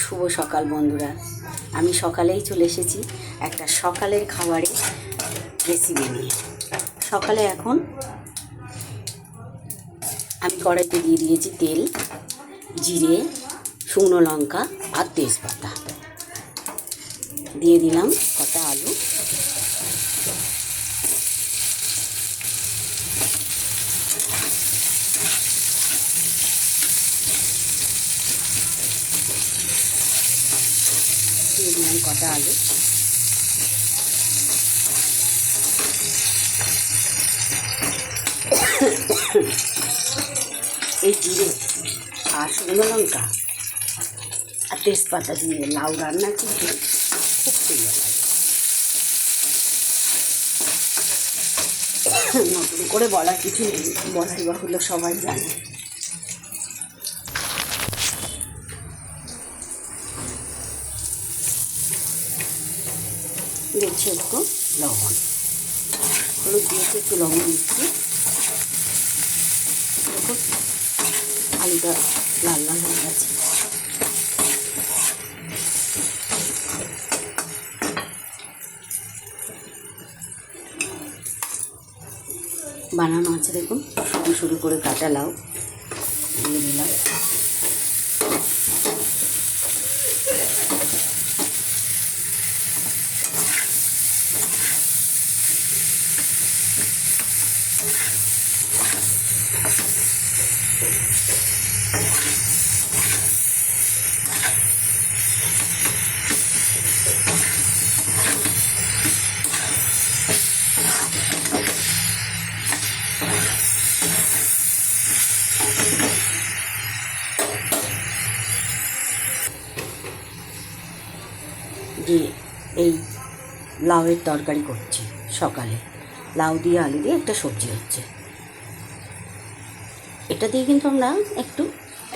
শুভ সকাল বন্ধুরা, আমি সকালেই চলে এসেছি একটা সকালের খাবারের রেসিপি নিয়ে। সকালে এখন আমি কড়াইতে দিয়ে দিয়েছি তেল, জিরে, শুকনো লঙ্কা আর তেজপাতা। দিয়ে দিলাম কটা আলু, দিয়ে দিলাম কটা আলু, এই জিরে আর শুকনো লঙ্কা আর তেজপাতা দিয়ে লাউ রান্না কিন্তু খুব সুন্দর লাগে। নতুন করে বলার কিছু নেই, বলাই বাহুল্য, সবাই জানে। দিচ্ছি একটু লবণ, হলুদ দিয়েছি, একটু লবণ দিচ্ছি। দেখুন আলুটা লাল লাল হয়ে গেছে। বানানো আছে দেখুন, শুরু শুরু করে কাটা লাউ দিয়ে দিলাম। দিয়ে এই লাউয়ের তরকারি করছি সকালে। লাউ দিয়ে আলু দিয়ে একটা সবজি হচ্ছে। এটা দিয়ে কিন্তু আমরা একটু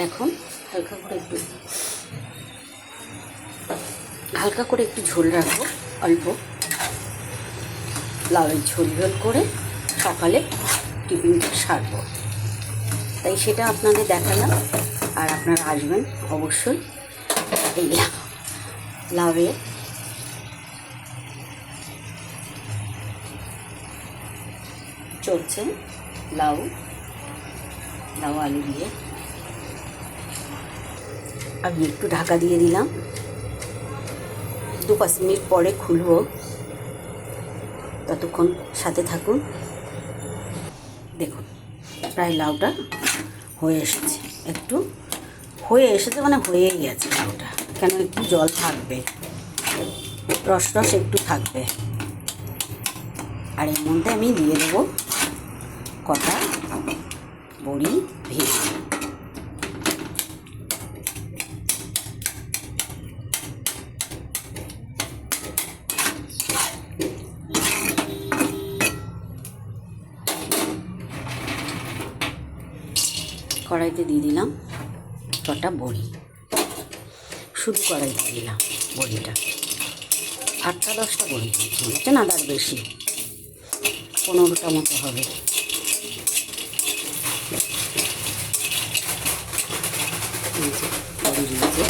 এখন হালকা করে একটু ঝোল রাখবো, অল্প লাউয়ের ঝোল ঝোল করে সকালে টিফিনটা সারবো। তাই সেটা আপনাদের দেখালাম। আর আপনারা আসবেন অবশ্যই। এই লাউয়ের চলছে লাউ আলু দিয়ে। আমি একটু ঢাকা দিয়ে দিলাম, 2-5 মিনিট পরে খুলবো, ততক্ষণ সাথে থাকুন। দেখুন প্রায় লাউটা হয়ে এসেছে, একটু হয়ে এসেছে মানে হয়েই গেছে লাউটা। কেন একটু জল থাকবে, রস একটু থাকবে। আর এর মধ্যে আমি দিয়ে দেবো কটা বড়ি ভেজে। কড়াইতে দিয়ে দিলাম কটা বড়ি, শুধু কড়াই দিয়ে দিলাম বড়িটা। 8-10টা বড়ি দিয়েছি, না তার বেশি, 15টা মতো হবে। বড়ি দিয়েছে,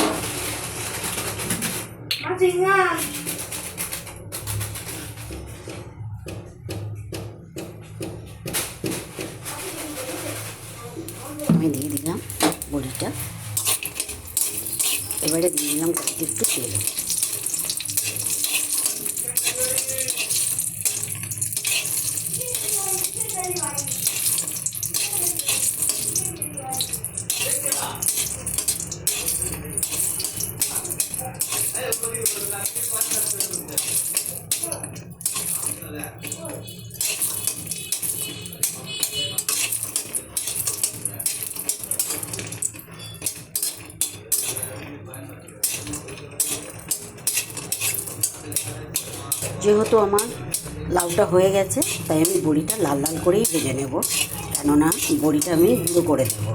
আমি দিয়ে দিলাম বড়িটা। এবারে দিয়ে দিলাম একটু তেল। যেহেতু আমার লাউটা হয়ে গেছে, তাই আমি বড়িটা লাল লাল করেই ভেজে নেব, কেননা বড়িটা আমি গুঁড়ো করে দেবো।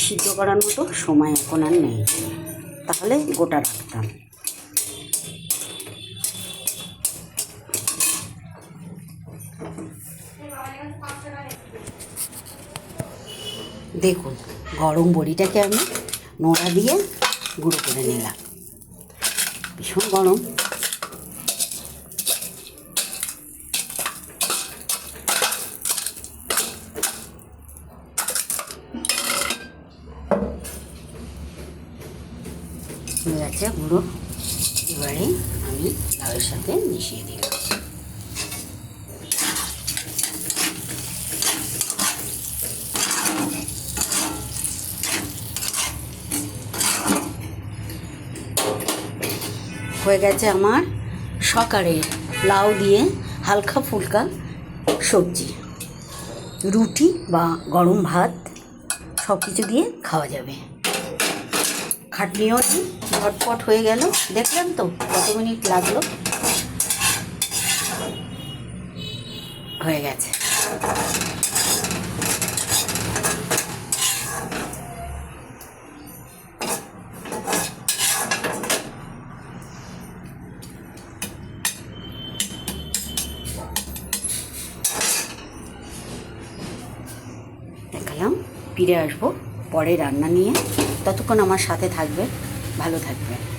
সিদ্ধ করার মতো সময় এখন আর নেই, তাহলে গোটা রাখতাম। দেখুন গরম বড়িটাকে আমি নোড়া দিয়ে গুঁড়ো করে নিলাম। ভীষণ গরম। হয়ে গেছে গুঁড়ো। এবারে আমি লাউয়ের সাথে মিশিয়ে দিলাম। হয়ে গেছে আমার সকালের লাউ দিয়ে হালকা ফুলকা সবজি। রুটি বা গরম ভাত সব কিছু দিয়ে খাওয়া যাবে। খাটনিও নেই, ঝটপট হয়ে গেল। দেখলেন তো কত মিনিট লাগলো। হয়ে গেছে। দেখালাম। ফিরে আসবো পরে রান্না নিয়ে। ততক্ষণ আমার সাথে থাকবে, ভালো থাকবে।